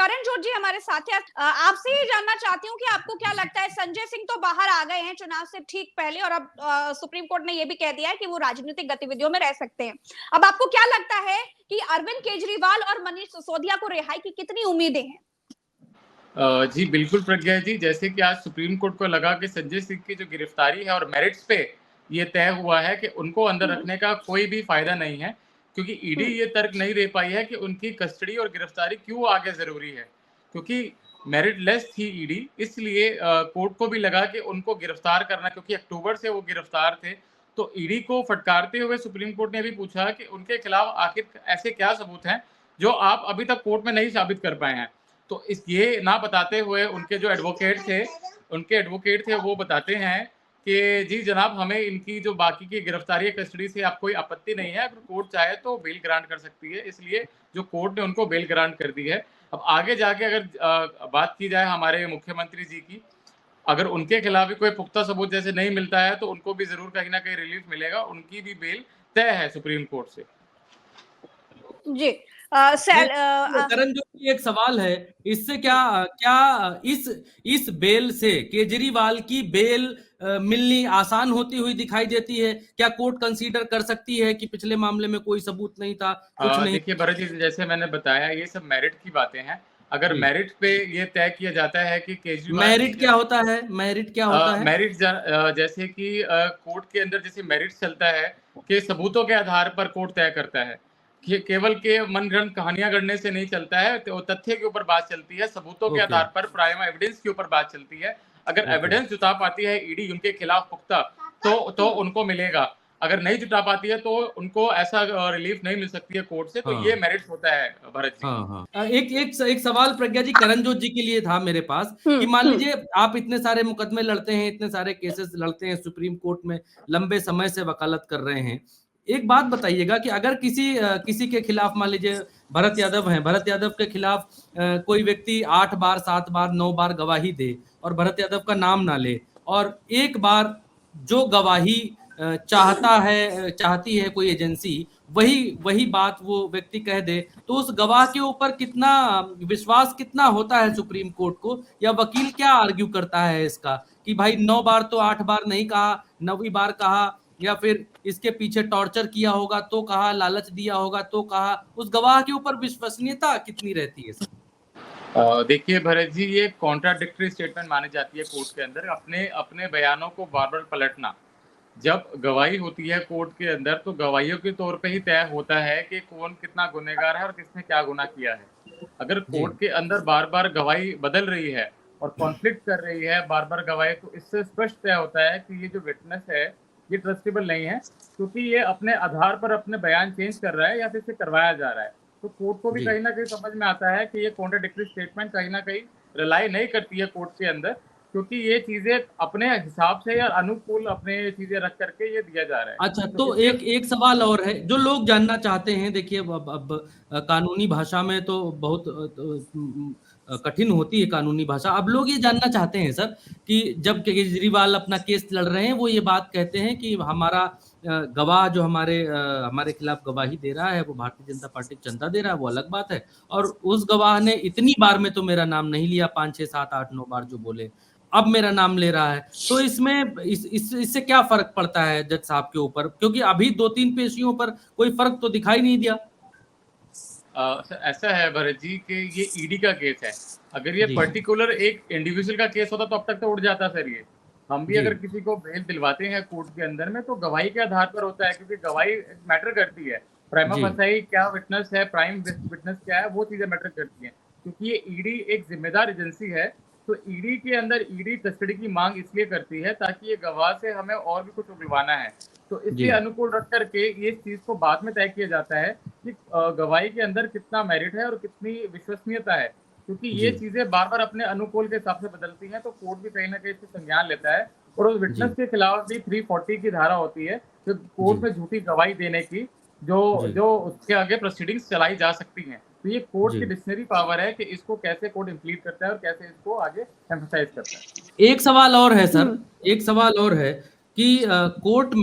करण जोत जी हमारे साथ हैं। आपसे ये जानना चाहती हूँ कि आपको क्या लगता है, संजय सिंह तो बाहर आ गए हैं चुनाव से ठीक पहले, और अब सुप्रीम कोर्ट ने ये भी कह दिया है कि वो राजनीतिक गतिविधियों में रह सकते हैं। अब आपको क्या लगता है कि अरविंद केजरीवाल और मनीष सिसोदिया को रिहाई की कितनी उम्मीदें हैं? जी बिल्कुल प्रज्ञा जी, जैसे कि आज सुप्रीम कोर्ट को लगा कि संजय सिंह की जो गिरफ्तारी है और मेरिट्स पे ये तय हुआ है कि उनको अंदर रखने का कोई भी फायदा नहीं है, क्योंकि ईडी ये तर्क नहीं दे पाई है कि उनकी कस्टडी और गिरफ्तारी क्यों आगे ज़रूरी है, क्योंकि मेरिटलेस थी ईडी, इसलिए कोर्ट को भी लगा कि उनको गिरफ्तार करना, क्योंकि अक्टूबर से वो गिरफ्तार थे। तो ईडी को फटकारते हुए सुप्रीम कोर्ट ने भी पूछा कि उनके खिलाफ आखिर ऐसे क्या सबूत हैं जो आप अभी तक कोर्ट में नहीं साबित कर पाए हैं। तो इस ये ना बताते हुए उनके जो एडवोकेट थे वो बताते हैं कि जी जनाब, हमें इनकी जो बाकी की गिरफ्तारी या कस्टडी से आप कोई आपत्ति नहीं है, अगर कोर्ट चाहे तो बेल ग्रांट कर सकती है, इसलिए जो कोर्ट ने उनको बेल ग्रांट कर दी है। अब आगे जाके अगर बात की जाए हमारे मुख्यमंत्री जी की, अगर उनके खिलाफ भी कोई पुख्ता सबूत जैसे नहीं मिलता है तो उनको भी ज़रूर कहीं न कहीं रिलीफ मिलेगा, उनकी भी बेल तय है सुप्रीम कोर्ट से। जी। करण जो एक सवाल है, इससे क्या क्या इस बेल से केजरीवाल की बेल मिलनी आसान होती हुई दिखाई देती है? क्या कोर्ट कंसीडर कर सकती है कि पिछले मामले में कोई सबूत नहीं था, कुछ नहीं? देखिए भरत जी, जैसे मैंने बताया ये सब मेरिट की बातें हैं। अगर मेरिट पे ये तय किया जाता है कि केजरीवाल मेरिट क्या होता है? मेरिट क्या होता है? मेरिट जैसे कि कोर्ट के अंदर जैसे मेरिट चलता है कि सबूतों के आधार पर कोर्ट तय करता है कि केवल के मनगढ़ंत कहानियां गढ़ने से नहीं चलता है, तो तथ्य के ऊपर बात चलती है, सबूतों के आधार पर प्राइम एविडेंस के ऊपर बात चलती है। अगर एविडेंस जुटा पाती है ईडी उनके खिलाफ पुख्ता, तो उनको मिलेगा। अगर नहीं जुटा पाती है तो उनको ऐसा रिलीफ नहीं मिल सकती है कोर्ट से। तो ये मेरिट होता है भरत जी। हाँ। एक सवाल प्रज्ञा जी करणजोत जी के लिए था मेरे पास कि मान लीजिए आप इतने सारे मुकदमे लड़ते हैं, इतने सारे केसेस लड़ते हैं सुप्रीम कोर्ट में, लंबे समय से वकालत कर रहे हैं। एक बात बताइएगा कि अगर किसी के खिलाफ मान लीजिए भरत यादव हैं, भरत यादव के खिलाफ कोई व्यक्ति 8 बार 7 बार 9 बार गवाही दे और भरत यादव का नाम ना ले, और एक बार जो गवाही चाहती है कोई एजेंसी, वही बात वो व्यक्ति कह दे, तो उस गवाह के ऊपर कितना विश्वास कितना होता है सुप्रीम कोर्ट को? या वकील क्या आर्ग्यू करता है इसका कि भाई 9 बार तो 8 बार नहीं कहा, 9वीं बार कहा, या फिर इसके पीछे टॉर्चर किया होगा तो कहा, लालच दिया होगा तो कहा, उस गवाह के ऊपर विश्वसनीयता कितनी रहती है? देखिए भरत जी, ये कॉन्ट्राडिक्टरी स्टेटमेंट मानी जाती है कोर्ट के अंदर, अपने अपने बयानों को बार बार पलटना। जब गवाही होती है कोर्ट के अंदर तो गवाहियों के तौर पे ही तय होता है कि कौन कितना गुनहगार है और किसने क्या गुनाह किया है। अगर कोर्ट के अंदर बार बार गवाही बदल रही है और कॉन्फ्लिक्ट कर रही है बार बार गवाही, तो इससे स्पष्ट तय होता है कि ये जो विटनेस है ये ट्रस्टेबल नहीं है, क्योंकि ये अपने आधार पर अपने बयान चेंज कर रहा है या फिर इसे करवाया जा रहा है। तो कोर्ट को भी कहीं ना कहीं समझ में आता है कि ये कॉन्ट्राडिक्टरी स्टेटमेंट कहीं ना कहीं रिलाई नहीं करती है कोर्ट के अंदर, क्योंकि ये चीजें अपने हिसाब से या अनुकूल अपने चीजें रख करके ये दिया जा रहा है। अच्छा, तो एक सवाल और है जो लोग जानना चाहते हैं। देखिए अब कानूनी भाषा में तो बहुत कठिन होती है कानूनी भाषा। अब लोग ये जानना चाहते हैं सर कि जब केजरीवाल अपना केस लड़ रहे हैं, वो ये बात कहते हैं कि हमारा गवाह जो हमारे खिलाफ गवाही दे रहा है वो भारतीय जनता पार्टी चंदा दे रहा है, वो अलग बात है, और उस गवाह ने इतनी बार में तो मेरा नाम नहीं लिया, 5 6 7 8 9 बार जो बोले, अब मेरा नाम ले रहा है। तो इससे क्या फर्क पड़ता है जज साहब के ऊपर? क्योंकि अभी 2-3 पेशियों पर कोई फर्क तो दिखाई नहीं दिया। ऐसा है भरत जी कि ये ईडी का केस है। अगर ये पर्टिकुलर एक इंडिविजुअल का केस होता तो अब तक तो उड़ जाता सर। ये हम भी अगर किसी को बेल दिलवाते हैं कोर्ट के अंदर में तो गवाही के आधार पर होता है, क्योंकि गवाही मैटर करती है। प्राइमा फसाई क्या विटनेस है, प्राइम विटनेस क्या है, वो चीजें मैटर करती हैं। क्योंकि ये ईडी एक जिम्मेदार एजेंसी है, तो ईडी के अंदर ईडी कस्टडी की मांग इसलिए करती है ताकि ये गवाह से हमें और भी कुछ उगलवाना है। तो इसके अनुकूल रख करके ये चीज को बाद में तय किया जाता है कि गवाही के अंदर कितना मेरिट है और कितनी विश्वसनीयता है। क्योंकि ये चीजें बार बार अपने अनुकूल के हिसाब से बदलती हैं, तो कोर्ट भी कहीं ना कहीं इससे संज्ञान लेता है। और उस विटनेस के खिलाफ भी 340 की धारा होती है जो कोर्ट में झूठी गवाही देने की, जो उसके आगे प्रोसीडिंग्स चलाई जा सकती हैं। तो ये कोर्ट की डिक्शनरी पावर है कि इसको कैसे कोर्ट इम्प्लीट करता है और कैसे इसको आगे एम्फसाइज करता है। एक सवाल और है सर, एक सवाल और है कि कोर्ट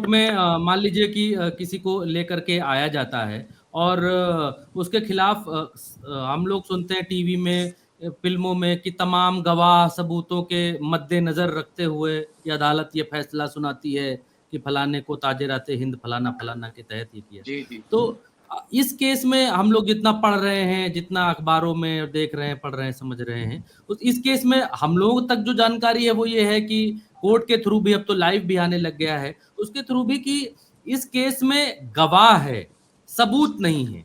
में मान लीजिए कि किसी को लेकर के आया जाता है और उसके खिलाफ हम लोग सुनते हैं टीवी में, फिल्मों में कि तमाम गवाह सबूतों के मद्देनजर रखते हुए ये अदालत ये फैसला सुनाती है कि फलाने को ताजरात हिंद फलाना फलाना के तहत ये किया। जी जी। तो इस केस में हम लोग जितना पढ़ रहे हैं, जितना अखबारों में देख रहे हैं, पढ़ रहे हैं, समझ रहे हैं, तो इस केस में हम लोगों तक जो जानकारी है वो ये है कि कोर्ट के थ्रू भी, अब तो लाइव भी आने लग गया है, उसके थ्रू भी कि इस केस में गवाह है, सबूत नहीं है।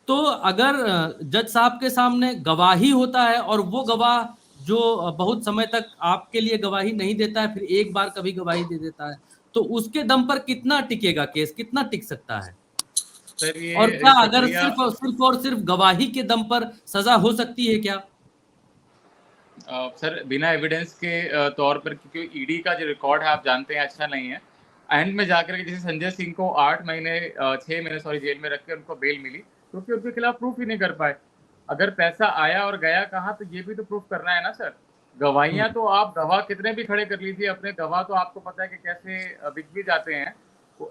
तो अगर जज साहब के सामने गवाही होता है और वो गवाह जो बहुत समय तक आपके लिए गवाही नहीं देता है, फिर एक बार कभी गवाही दे देता है, तो उसके दम पर कितना टिकेगा केस, कितना टिक सकता है? सर ये और क्या अगर प्रक्रिया सिर्फ गवाही के दम पर सजा हो सकती है क्या? सर बिना एविडेंस के तौर पर, क्योंकि ईडी का जो रिकॉर्ड है आप जानते हैं अच्छा नहीं है। एंड में जाकर के जैसे संजय सिंह को 6 महीने जेल में रख के उनको बेल मिली, क्योंकि उनके खिलाफ प्रूफ ही नहीं कर पाए। अगर पैसा आया और गया कहाँ, तो ये भी तो प्रूफ करना है ना सर। गवाहियां तो आप गवाह कितने भी खड़े कर लीजिए, अपने गवाह तो आपको पता है कि कैसे बिक भी जाते हैं।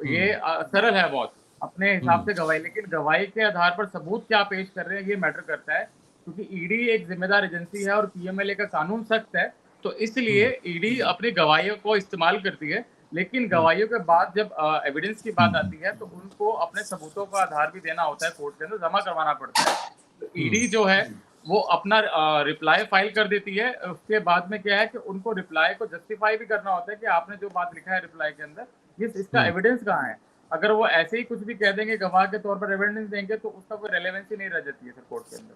ये सरल है बहुत अपने हिसाब से गवाही, लेकिन गवाही के आधार पर सबूत क्या पेश कर रहे हैं ये मैटर करता है, क्योंकि ईडी एक जिम्मेदार एजेंसी है और पीएमएलए का कानून सख्त है, तो इसलिए ईडी अपनी गवाहियों को इस्तेमाल करती है। लेकिन गवाहियों के बाद जब एविडेंस की बात आती है तो उनको अपने सबूतों का आधार भी देना होता है, कोर्ट के अंदर जमा करवाना पड़ता है। तो ईडी जो है वो अपना रिप्लाई फाइल कर देती है। उसके बाद में क्या है कि उनको रिप्लाई को जस्टिफाई भी करना होता है कि आपने जो बात लिखा है रिप्लाई के अंदर, ये इसका एविडेंस कहाँ है। अगर वो ऐसे ही कुछ भी कह देंगे, गवाह के तौर पर एविडेंस देंगे, तो उसका कोई रेलेवेंसी नहीं रह जाती है सर कोर्ट के अंदर।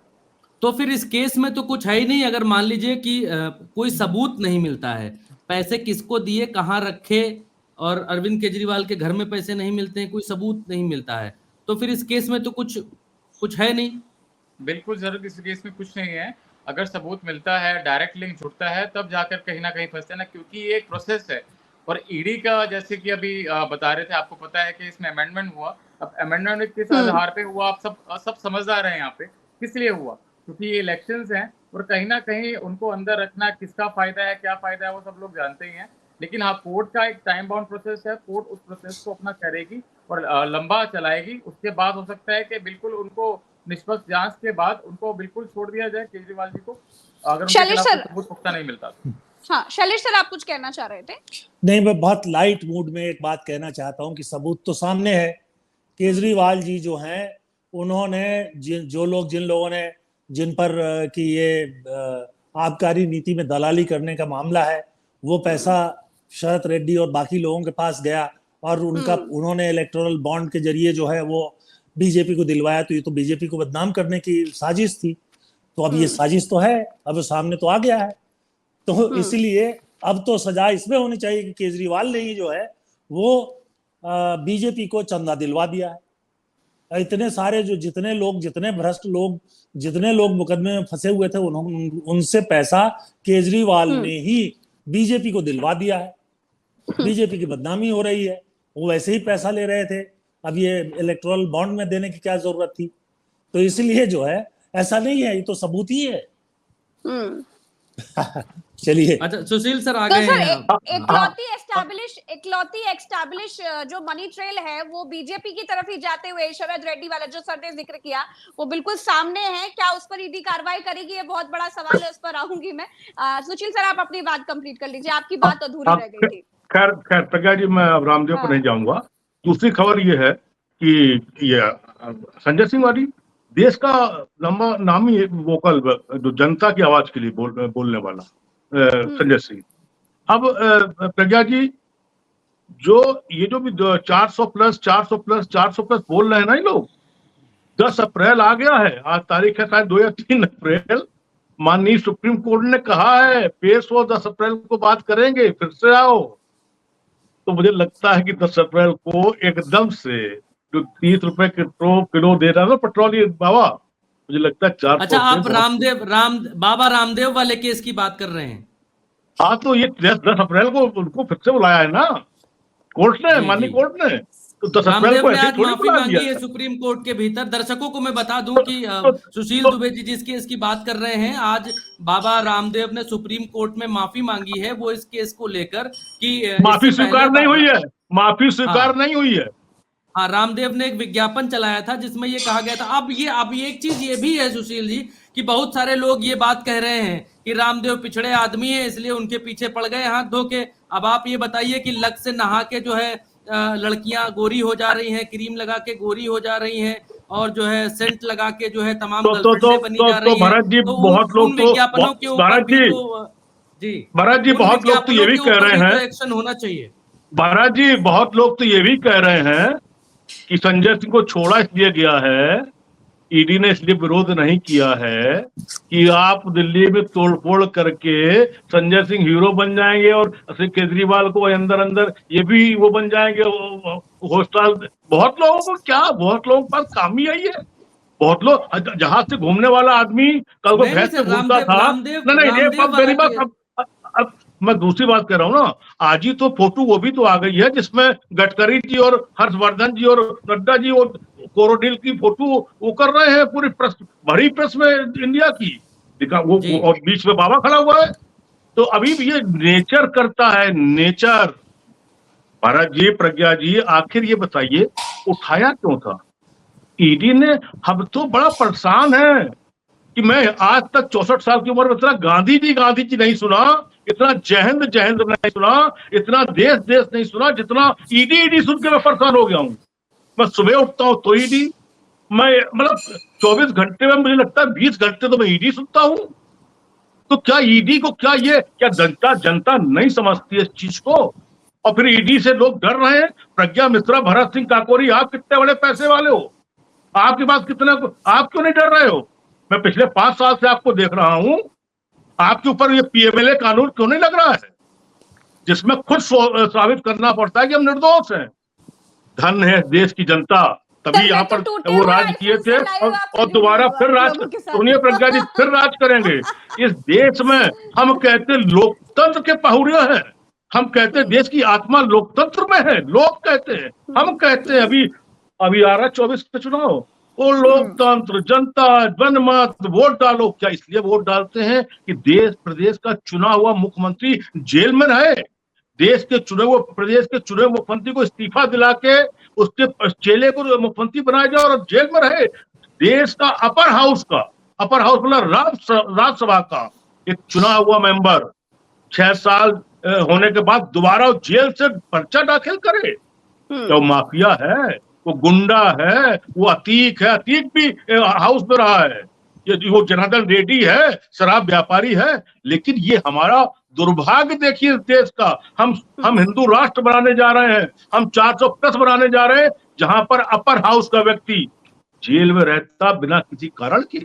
तो फिर इस केस में तो कुछ है ही नहीं। अगर मान लीजिए कि कोई सबूत नहीं मिलता है, पैसे किसको दिए, कहाँ रखे, और अरविंद केजरीवाल के घर में पैसे नहीं मिलते हैं, कोई सबूत नहीं मिलता है, तो फिर इस केस में तो कुछ है नहीं। बिल्कुल सर, इस केस में कुछ नहीं है। अगर सबूत मिलता है, डायरेक्ट लिंक जुड़ता है, तब जाकर कहीं ना कहीं फंसते हैं ना, क्योंकि ये एक प्रोसेस है। और ईडी का जैसे कि अभी बता रहे थे, आपको पता है कि इसमें अमेंडमेंट हुआ। अब अमेंडमेंट किस आधार पे हुआ, आप सब समझदार हैं यहाँ पे, किस लिए हुआ, क्योंकि ये इलेक्शंस हैं और कहीं ना कहीं उनको अंदर रखना, किसका फायदा है क्या फायदा है वो सब लोग जानते ही हैं। लेकिन हाँ, कोर्ट का एक टाइम बाउंड प्रोसेस है, कोर्ट उस प्रोसेस को अपना करेगी और लंबा चलाएगी। उसके बाद हो सकता है कि बिल्कुल उनको निष्पक्ष जांच के बाद उनको बिल्कुल छोड़ दिया जाए केजरीवाल जी को, अगर उनके खिलाफ सबूत पुख्ता नहीं मिलता। हाँ, शैलेश सर आप कुछ कहना चाह रहे थे? नहीं, मैं बहुत लाइट मूड में एक बात कहना चाहता हूं कि सबूत तो सामने है। केजरीवाल जी जो हैं, उन्होंने जिन लोगों ने जिन पर कि ये आबकारी नीति में दलाली करने का मामला है, वो पैसा शरद रेड्डी और बाकी लोगों के पास गया और उन्होंने इलेक्टोरल बॉन्ड के जरिए जो है वो बीजेपी को दिलवाया। तो ये तो बीजेपी को बदनाम करने की साजिश थी। तो अब ये साजिश तो है, अब सामने तो आ गया है। तो इसलिए अब तो सजा इसमें होनी चाहिए कि केजरीवाल ने ही जो है वो बीजेपी को चंदा दिलवा दिया है। इतने सारे जितने भ्रष्ट लोग, जितने लोग मुकदमे में फंसे हुए थे, उनसे पैसा केजरीवाल ने ही बीजेपी को दिलवा दिया है। बीजेपी की बदनामी हो रही है, वो वैसे ही पैसा ले रहे थे, अब ये इलेक्टोरल बॉन्ड में देने की क्या जरूरत थी। तो इसलिए जो है ऐसा नहीं है, ये तो सबूत ही है। चलिए, अच्छा सुशील सर आ तो गए सर हैं। इकलौती एस्टैब्लिश जो मनी ट्रेल है वो बीजेपी की तरफ ही जाते हुए शरद रेड्डी वाला जो सर ने जिक्र किया वो बिल्कुल सामने है। क्या उस पर ईडी कार्रवाई करेगी, ये बहुत बड़ा सवाल है, उस पर आऊंगी मैं। सुशील सर आप अपनी बात कंप्लीट कर लीजिए, आपकी बात अधूरी रह गई थी। खैर प्रज्ञा जी, मैं अब रामदेव को नहीं जाऊंगा। दूसरी खबर ये है कि ये संजय सिंह वाली देश का नामी वोकल, जो जनता की आवाज के लिए बोलने वाला संजय सिंह। अब प्रज्ञा जी, ये जो भी 400 प्लस बोल रहे हैं ना ये लोग, 10 अप्रैल आ गया है, आज तारीख है शायद 2 या 3 अप्रैल। माननीय सुप्रीम कोर्ट ने कहा है पेश हो, 10 अप्रैल को बात करेंगे, फिर से आओ। तो मुझे लगता है कि 10 अप्रैल को एकदम से जो 30 रुपए किलो दे रहा है ना पेट्रोल, ये बाबा, मुझे लगता है 4। अच्छा, आप बाबा रामदेव वाले केस की बात कर रहे हैं? हाँ, तो ये 10 अप्रैल को उनको फिर से बुलाया है ना कोर्ट ने, माननीय कोर्ट ने। तो 10 अप्रैल को ऐसे थोड़ी माफी मांगी है सुप्रीम कोर्ट के भीतर। दर्शकों को मैं बता दूं कि सुशील दुबे जी जिस केस की बात कर रहे हैं, आज बाबा रामदेव ने सुप्रीम कोर्ट में माफी मांगी है। वो इस केस को लेकर कि माफी स्वीकार नहीं हुई है, माफी स्वीकार नहीं हुई है। हाँ, रामदेव ने एक विज्ञापन चलाया था जिसमें ये कहा गया था। अब ये एक चीज ये भी है सुशील जी कि बहुत सारे लोग ये बात कह रहे हैं कि रामदेव पिछड़े आदमी है इसलिए उनके पीछे पड़ गए हाथ धो के। अब आप ये बताइए कि लक से नहा के जो है लड़कियां गोरी हो जा रही हैं, क्रीम लगा के गोरी हो जा रही हैं, और जो है सेंट लगा के जो है तमाम गर्लफ्रेंडें बनी जा रही हैं। भरत जी, तो बहुत लोग उन विज्ञापनों के ऊपर भी भरत जी बहुत लोग तो ये भी कह रहे हैं, एक्शन होना चाहिए। भरत जी बहुत लोग तो ये भी कह रहे हैं कि संजय सिंह को छोड़ा इसलिए गया है, ईडी ने इसलिए विरोध नहीं किया है कि आप दिल्ली में तोड़फोड़ करके संजय सिंह हीरो बन जाएंगे और केजरीवाल को अंदर अंदर ये भी वो बन जाएंगे हॉस्टल। बहुत लोगों के पास काम ही आई है। बहुत लोग, जहाज से घूमने वाला आदमी कल को भैंस से घूमता था। नहीं, मेरी बात अब मैं दूसरी बात कर रहा हूँ ना, आज ही तो फोटो वो भी तो आ गई है जिसमें गडकरी जी और हर्षवर्धन जी और नड्डा जी और कोरोनिल की फोटो वो कर रहे हैं पूरी प्रेस, बड़ी प्रेस में इंडिया की वो, और बीच में बाबा खड़ा हुआ है। तो अभी भी ये नेचर करता है, नेचर। भरत जी, प्रज्ञा जी, आखिर ये बताइए उठाया क्यों था ईडी ने? हम तो बड़ा परेशान है कि मैं आज तक 64 साल की उम्र में इतना गांधी जी नहीं सुना, इतना जय हिंद नहीं सुना, इतना देश नहीं सुना जितना ईडी सुन के मैं परेशान हो गया हूँ। मैं सुबह उठता हूँ तो ईडी, मैं मतलब 24 घंटे में मुझे लगता है 20 घंटे तो मैं ईडी सुनता हूँ। तो क्या ईडी को क्या जनता नहीं समझती है इस चीज को? और फिर ईडी से लोग डर रहे हैं। प्रज्ञा मिश्रा, भरत सिंह काकोरी, आप कितने बड़े पैसे वाले हो, आपके पास कितना, आप क्यों नहीं डर रहे हो? मैं पिछले 5 साल से आपको देख रहा हूं, आपके ऊपर ये पीएमएलए कानून क्यों नहीं लग रहा है जिसमें खुद साबित करना पड़ता है कि हम निर्दोष हैं? धन है देश की जनता, तभी यहाँ पर वो राज किए थे और दोबारा फिर राज, सुनिए प्रज्ञा जी, फिर राज करेंगे इस देश में। हम कहते लोकतंत्र के पहुरिया हैं, हम कहते देश की आत्मा लोकतंत्र में है, लोग कहते हैं, हम कहते हैं अभी आ रहा 24 का चुनाव, वो लोकतंत्र, जनता, जनमत, वोट डालो। क्या इसलिए वोट डालते हैं कि देश प्रदेश का चुना हुआ मुख्यमंत्री जेल में रहे? देश के चुने हुए प्रदेश के चुने हुए मुख्यमंत्री को इस्तीफा दिला के उसके चेले को मुख्यमंत्री बनाया जाए और जेल में रहे? देश का अपर हाउस मतलब राज्यसभा का एक चुना हुआ मेंबर 6 साल होने के बाद दोबारा जेल से पर्चा दाखिल करे? तो माफिया है, वो गुंडा है, वो अतीक है, अतीक भी हाउस में रहा है, ये वो जनार्दन रेड्डी है, शराब व्यापारी है। लेकिन ये हमारा दुर्भाग्य देखिए इस देश का। हम हिंदू राष्ट्र बनाने जा रहे हैं, हम 400+ बनाने जा रहे हैं, जहां पर अपर हाउस का व्यक्ति जेल में रहता बिना किसी कारण के,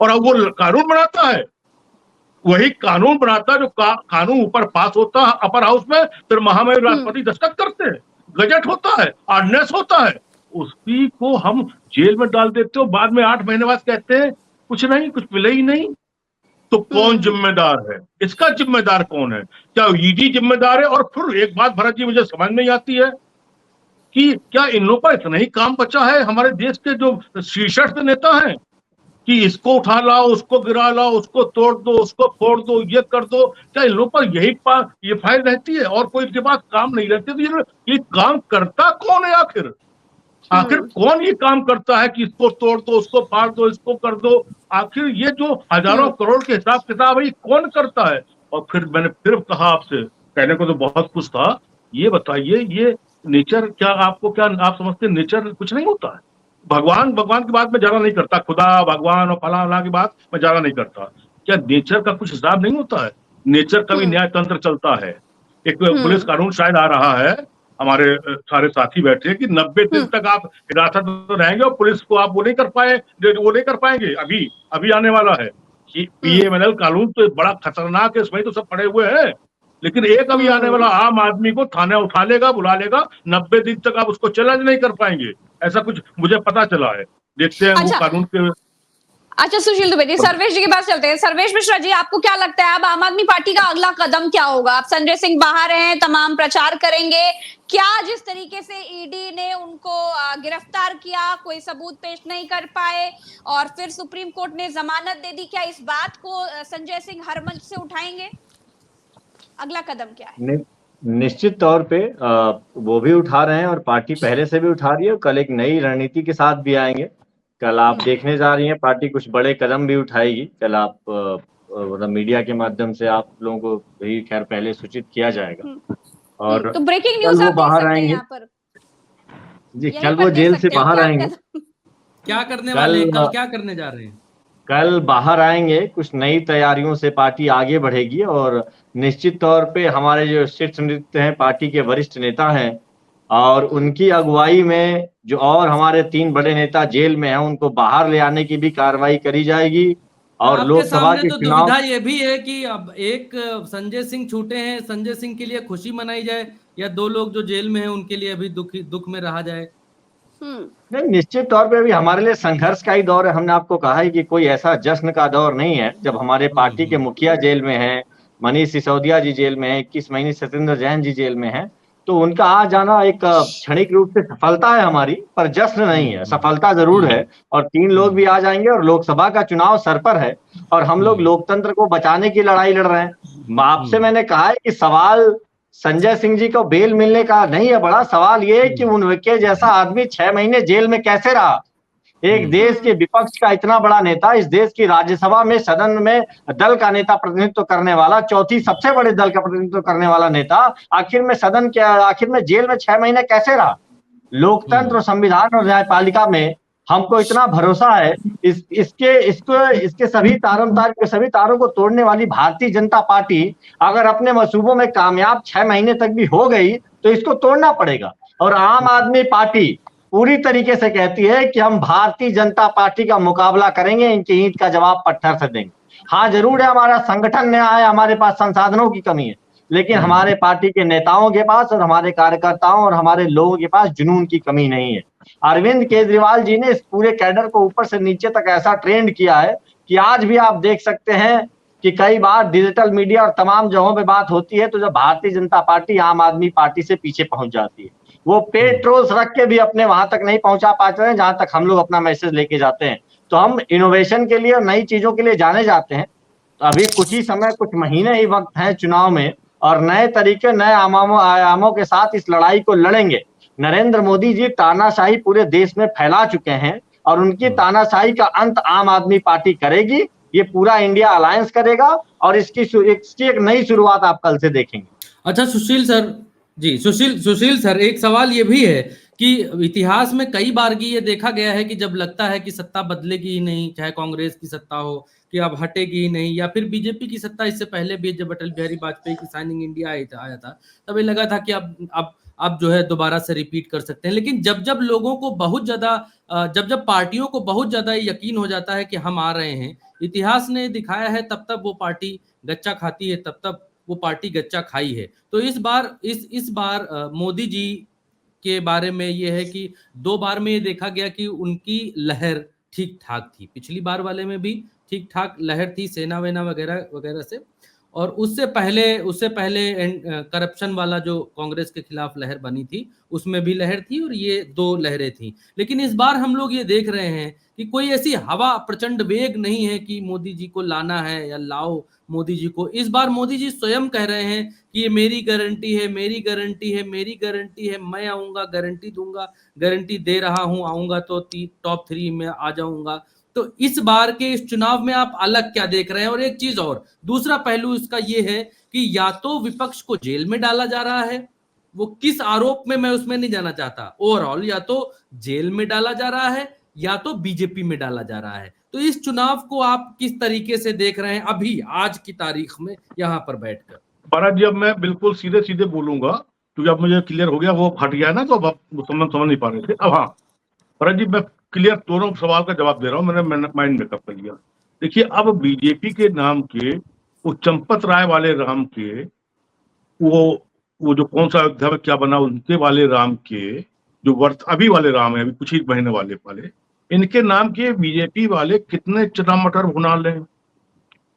और अब वो कानून बनाता है, वही कानून बनाता जो कानून ऊपर पास होता है अपर हाउस में, फिर महामहिम राष्ट्रपति दस्तखत करते हैं, गजट होता है, ऑर्डिनेंस होता है, उसी को हम जेल में डाल देते हो। बाद में 8 महीने बाद कहते हैं कुछ नहीं, कुछ मिले ही नहीं। तो कौन जिम्मेदार है? इसका जिम्मेदार कौन है? क्या ईडी जिम्मेदार है? और फिर एक बात भरत जी मुझे समझ नहीं आती है कि क्या इन लोगों पर इतना ही काम बचा है, हमारे देश के जो शीर्षस्थ नेता हैं, कि इसको उठा लाओ, उसको गिरा लाओ, उसको तोड़ दो, उसको फोड़ दो, ये कर दो? क्या इन लोगों पर यही ये फाइल रहती है और कोई इनके पास काम नहीं रहती? तो ये काम करता कौन है आखिर कौन ये काम करता है कि इसको तोड़ दो, उसको फाड़ दो, इसको कर दो? आखिर ये जो हजारों करोड़ के हिसाब किताब है, ये कौन करता है? और फिर मैंने फिर कहा आपसे, कहने को तो बहुत कुछ था, ये बताइए ये नेचर क्या आप समझते हैं नेचर कुछ नहीं होता है? भगवान की बात में ज्यादा नहीं करता, खुदा भगवान और फलाना की बात मैं ज्यादा नहीं करता। क्या नेचर का कुछ हिसाब नहीं होता है? नेचर का भी न्याय तंत्र चलता है। एक पुलिस कानून शायद आ रहा है, हमारे सारे साथी बैठे हैं कि 90 दिन तक आप हिरासत में रहेंगे और पुलिस को आप वो नहीं कर पाएंगे। अभी आने वाला है कि पीएमएलए कानून तो बड़ा खतरनाक है, इसमें तो सब पड़े हुए हैं, लेकिन एक अभी आने वाला आम आदमी को थाने उठा लेगा, बुला लेगा, 90 दिन तक आप उसको चैलेंज नहीं कर पाएंगे, ऐसा कुछ मुझे पता चला है। देखते हैं वो कानून के। अच्छा सुशील दुबे जी, सर्वेश जी के पास चलते हैं। सर्वेश मिश्रा जी, आपको क्या लगता है अब आम आदमी पार्टी का अगला कदम क्या होगा? अब संजय सिंह बाहर हैं, तमाम प्रचार करेंगे, क्या जिस तरीके से ईडी ने उनको गिरफ्तार किया, कोई सबूत पेश नहीं कर पाए और फिर सुप्रीम कोर्ट ने जमानत दे दी, क्या इस बात को संजय सिंह हर मंच से उठाएंगे? अगला कदम क्या है? निश्चित तौर पे वो भी उठा रहे हैं और पार्टी पहले से भी उठा रही है और कल एक नई रणनीति के साथ भी आएंगे। कल आप देखने जा रही हैं पार्टी कुछ बड़े कदम भी उठाएगी। कल आप मतलब मीडिया के माध्यम से आप लोगों को भी खैर पहले सूचित किया जाएगा। और तो ब्रेकिंग कल न्यूज वो आप देख बाहर सकते हैं आएंगे यहाँ पर, जी, यहीं कल पर वो देख जेल से सकते हैं बाहर क्या आएंगे। क्या करने कल- वाले हैं? कल क्या करने जा रहे हैं? कल बाहर आएंगे, कुछ नई तैयारियों से पार्टी आगे बढ़ेगी और निश्चित तौर पे हमारे जो शीर्ष नेतृत्व हैं, पार्टी के वरिष्ठ नेता हैं और उनकी अगुवाई में जो और हमारे 3 बड़े नेता जेल में हैं, उनको बाहर ले आने की भी कार्रवाई करी जाएगी। और आपके लोकसभा सामने के तो चुनाव दुविधा ये भी है कि अब एक संजय सिंह छूटे हैं, संजय सिंह के लिए खुशी मनाई जाए या 2 लोग जो जेल में हैं उनके लिए अभी दुख में रहा जाए। नहीं, निश्चित तौर पे अभी हमारे लिए संघर्ष का ही दौर है। हमने आपको कहा है कि कोई ऐसा जश्न का दौर नहीं है। जब हमारे पार्टी के मुखिया जेल में हैं, मनीष सिसोदिया जी जेल में हैं, 21 महीने सत्येंद्र जैन जी जेल में हैं, तो उनका आ जाना एक क्षणिक रूप से सफलता है हमारी, पर जश्न नहीं है। सफलता जरूर है और 3 लोग भी आ जाएंगे और लोकसभा का चुनाव सर पर है और हम लोग लोकतंत्र को बचाने की लड़ाई लड़ रहे हैं। आपसे मैंने कहा है कि सवाल संजय सिंह जी को बेल मिलने का नहीं है, बड़ा सवाल ये है कि उनके जैसा आदमी 6 महीने जेल में कैसे रहा। एक देश के विपक्ष का इतना बड़ा नेता, इस देश की राज्यसभा में सदन में दल का नेता प्रतिनिधित्व करने वाला, चौथी सबसे बड़े दल का प्रतिनिधित्व करने वाला नेता, आखिर में सदन के आखिर में जेल में 6 महीने कैसे रहा। लोकतंत्र और संविधान और न्यायपालिका में हमको इतना भरोसा है। इसके सभी तारों को तोड़ने वाली भारतीय जनता पार्टी अगर अपने मंसूबों में कामयाब 6 महीने तक भी हो गई तो इसको तोड़ना पड़ेगा। और आम आदमी पार्टी पूरी तरीके से कहती है कि हम भारतीय जनता पार्टी का मुकाबला करेंगे, इनकी ईंट का जवाब पत्थर से देंगे। हाँ जरूर है, हमारा संगठन नया है, हमारे पास संसाधनों की कमी है, लेकिन हमारे पार्टी के नेताओं के पास और हमारे कार्यकर्ताओं और हमारे लोगों के पास जुनून की कमी नहीं है। अरविंद केजरीवाल जी ने इस पूरे कैडर को ऊपर से नीचे तक ऐसा ट्रेंड किया है कि आज भी आप देख सकते हैं कि कई बार डिजिटल मीडिया और तमाम जगहों पे बात होती है तो जब भारतीय जनता पार्टी आम आदमी पार्टी से पीछे पहुंच जाती है। वो पेड ट्रोल्स रख के भी अपने वहां तक नहीं पहुंचा पाते हैं जहां तक हम लोग अपना मैसेज लेके जाते हैं। तो हम इनोवेशन के लिए और नई चीजों के लिए जाने जाते हैं। तो अभी कुछ ही समय, कुछ महीने ही वक्त है चुनाव में और नए तरीके, नए आयामों के साथ इस लड़ाई को लड़ेंगे। नरेंद्र मोदी जी तानाशाही पूरे देश में फैला चुके हैं और उनकी तानाशाही का अंत आम आदमी पार्टी करेगी। ये पूरा इंडिया अलायंस करेगा और इसकी एक नई शुरुआत आप कल से देखेंगे। अच्छा सुशील सर जी, सुशील सर, एक सवाल ये भी है कि इतिहास में कई बार की ये देखा गया है कि जब लगता है कि सत्ता बदलेगी ही नहीं, चाहे कांग्रेस की सत्ता हो कि अब हटेगी ही नहीं, या फिर बीजेपी की सत्ता, इससे पहले भी जब अटल बिहारी वाजपेयी की साइनिंग इंडिया आया था तब ये लगा था कि अब जो है दोबारा से रिपीट कर सकते हैं। लेकिन जब लोगों को बहुत ज्यादा, जब पार्टियों को बहुत ज्यादा यकीन हो जाता है कि हम आ रहे हैं, इतिहास ने दिखाया है तब वो पार्टी गच्चा खाती है, तब वो पार्टी गच्चा खाई है। तो इस बार मोदी जी के बारे में ये है कि 2 बार में ये देखा गया कि उनकी लहर ठीक ठाक थी। पिछली बार वाले में भी ठीक ठाक लहर थी, सेना वेना वगैरह वगैरह से, और उससे पहले करप्शन वाला जो कांग्रेस के खिलाफ लहर बनी थी उसमें भी लहर थी, और ये 2 लहरें थी। लेकिन इस बार हम लोग ये देख रहे हैं कि कोई ऐसी हवा, प्रचंड वेग नहीं है कि मोदी जी को लाना है या लाओ मोदी जी को। इस बार मोदी जी स्वयं कह रहे हैं कि ये मेरी गारंटी है, मेरी गारंटी है, मेरी गारंटी है, मैं आऊंगा, गारंटी दूंगा, गारंटी दे रहा हूं, आऊंगा तो टॉप 3 में आ जाऊंगा। तो इस बार के इस चुनाव में आप अलग क्या देख रहे हैं? और एक चीज और, दूसरा पहलू इसका ये है कि या तो विपक्ष को जेल में डाला जा रहा है, वो किस आरोप में मैं उसमें नहीं जाना चाहता, ओवरऑल या तो जेल में डाला जा रहा है या तो बीजेपी में डाला जा रहा है। तो इस चुनाव को आप किस तरीके से देख रहे हैं अभी आज की तारीख में यहाँ पर बैठकर? महाराज जी, अब मैं बिल्कुल सीधे सीधे बोलूंगा क्योंकि अब मुझे क्लियर हो गया, वो हट गया ना, तो अब समझ नहीं पा रहे थे। अब हाँ महाराज जी, मैं क्लियर दोनों सवाल का जवाब दे रहा हूँ, मैंने माइंड मेकअप कर लिया। देखिए, अब बीजेपी के नाम के, वो चंपत राय वाले राम के, वो जो कौन सा अयोध्या में क्या बना उनके वाले राम के, जो अभी वाले राम है, अभी कुछ ही महीने वाले, इनके नाम के बीजेपी वाले कितने चटामटर भुना लें,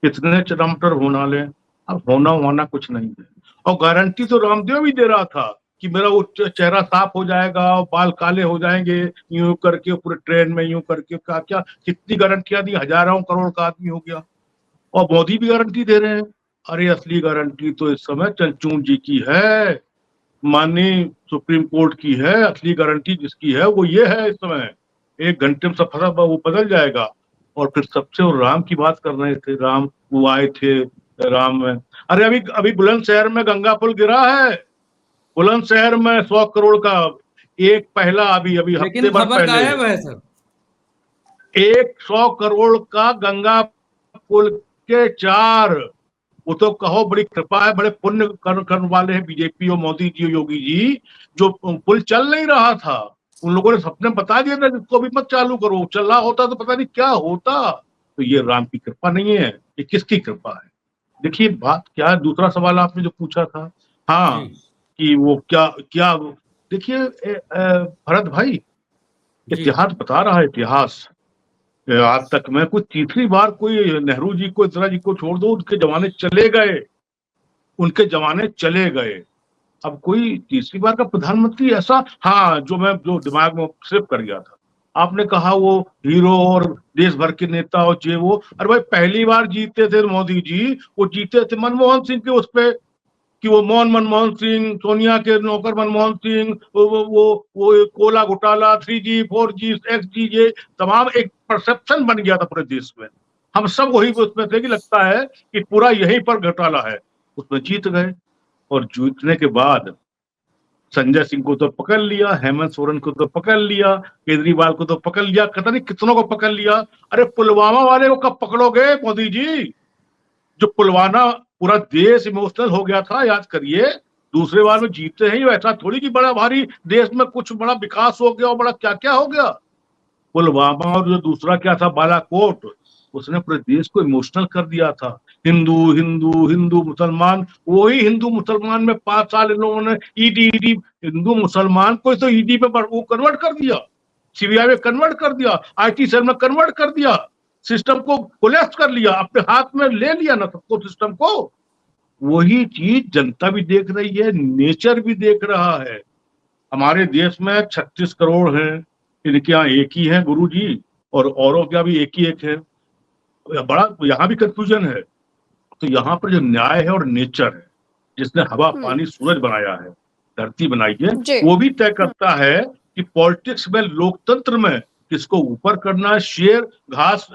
कितने चटामटर भुना लें। अब होना कुछ नहीं है। और गारंटी तो रामदेव भी दे रहा था कि मेरा वो चेहरा साफ हो जाएगा, बाल काले हो जाएंगे, यूं करके पूरे ट्रेन में यूं करके, क्या कितनी गारंटियां दी, हजारों करोड़ का आदमी हो गया। और मोदी भी गारंटी दे रहे हैं। अरे असली गारंटी तो इस समय चंद्रचूड़ जी की है, माननीय सुप्रीम कोर्ट की है। असली गारंटी जिसकी है वो ये है इस समय। 1 घंटे में सब फसा वो बदल जाएगा। और फिर सबसे वो राम की बात कर रहे थे, राम वो आए थे राम में। अरे अभी बुलंदशहर में गंगा पुल गिरा है, बुलंदशहर में 100 करोड़ का एक पहला अभी हफ्ते लेकिन भर खबर पहले गायब है सर। 100 करोड़ का गंगा पुल के 4। वो तो कहो बड़ी कृपा है, बड़े पुण्य करने वाले हैं बीजेपी और मोदी जी और योगी जी। जो पुल चल नहीं रहा था उन लोगों ने सपने बता दिया था इसको भी मत चालू करो, चल रहा होता तो पता नहीं क्या होता। तो ये राम की कृपा नहीं है, ये किसकी कृपा है? देखिए बात क्या है। दूसरा सवाल आपने जो पूछा था, हाँ जी कि वो क्या क्या, देखिए भरत भाई, जी इतिहास बता रहा है, इतिहास आज तक में कोई तीसरी बार कोई नेहरू जी को इंदिरा जी को छोड़ दो, उनके जमाने चले गए, उनके जमाने चले गए। अब कोई तीसरी बार का प्रधानमंत्री ऐसा, हाँ जो दिमाग में सिर्फ कर गया था, आपने कहा वो हीरो और देश भर के नेता और जे वो, अरे भाई पहली बार जीते थे मोदी जी, वो जीते थे मनमोहन सिंह के उस पे कि वो मनमोहन सिंह, सोनिया के नौकर मनमोहन सिंह, वो कोला घोटाला, 3G 4G XG, ये तमाम एक परसेप्शन बन गया था पूरे देश में। हम सब वही उसमें थे कि लगता है कि पूरा यहीं पर घोटाला है, उसमें जीत गए। और जीतने के बाद संजय सिंह को तो पकड़ लिया, हेमंत सोरेन को तो पकड़ लिया, केजरीवाल को तो पकड़ लिया, पता नहीं कितनों को पकड़ लिया। अरे पुलवामा वाले को कब पकड़ोगे मोदी जी? जो पुलवामा पूरा देश इमोशनल हो गया था, याद करिए। दूसरे बार में जीते हैं, ऐसा थोड़ी कि बड़ा भारी देश में कुछ बड़ा विकास हो गया और बड़ा क्या क्या हो गया। पुलवामा और जो दूसरा क्या था बालाकोट, उसने पूरे देश को इमोशनल कर दिया था। हिंदू हिंदू हिंदू मुसलमान, वही हिंदू मुसलमान में 5 साल इन लोगों ने ईडी हिंदू मुसलमान को तो ईडी पे वो कन्वर्ट कर दिया, सीबीआई में कन्वर्ट कर दिया, IT सेल में कन्वर्ट कर दिया, सिस्टम को कोलैप्स कर लिया, अपने हाथ में ले लिया ना सबको सिस्टम को। वही चीज जनता भी देख रही है, नेचर भी देख रहा है। हमारे देश में 36 करोड़ हैं, इनके यहाँ एक ही है गुरु जी, और औरों के यहाँ भी एक ही एक है। बड़ा यहाँ भी कंफ्यूजन है। तो यहाँ पर जो न्याय है और नेचर है, जिसने हवा पानी सूरज बनाया है, धरती बनाई है, वो भी तय करता है कि पॉलिटिक्स में, लोकतंत्र में किसको ऊपर करना है। शेर घास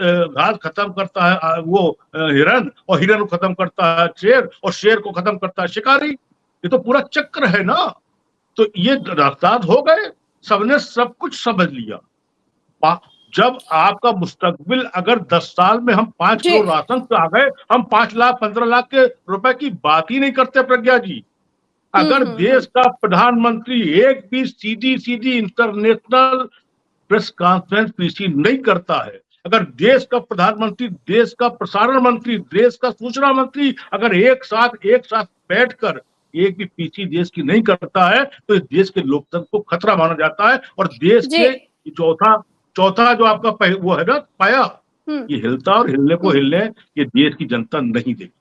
खत्म करता है वो हिरन, और हिरन को खत्म करता है शेर, और शेर को खत्म करता है शिकारी। ये तो पूरा चक्र है ना। तो ये रफ्तार हो गए, सबने सब कुछ समझ लिया। जब आपका मुस्तकबिल अगर 10 साल में हम 5 करोड़ राशन पे आ गए, हम 5 लाख 15 लाख के रुपए की बात ही नहीं करते प्रज्ञा जी। अगर देश का प्रधानमंत्री एक भी सीधी इंटरनेशनल प्रेस कॉन्फ्रेंस पीसी नहीं करता है, अगर देश का प्रधानमंत्री, देश का प्रसारण मंत्री, देश का सूचना मंत्री अगर एक साथ बैठकर एक भी पीसी देश की नहीं करता है, तो इस देश के लोकतंत्र को खतरा माना जाता है। और देश के चौथा जो आपका वो है ना पाया, ये हिलता और हिलने को हिलने ये देश की जनता नहीं देगी।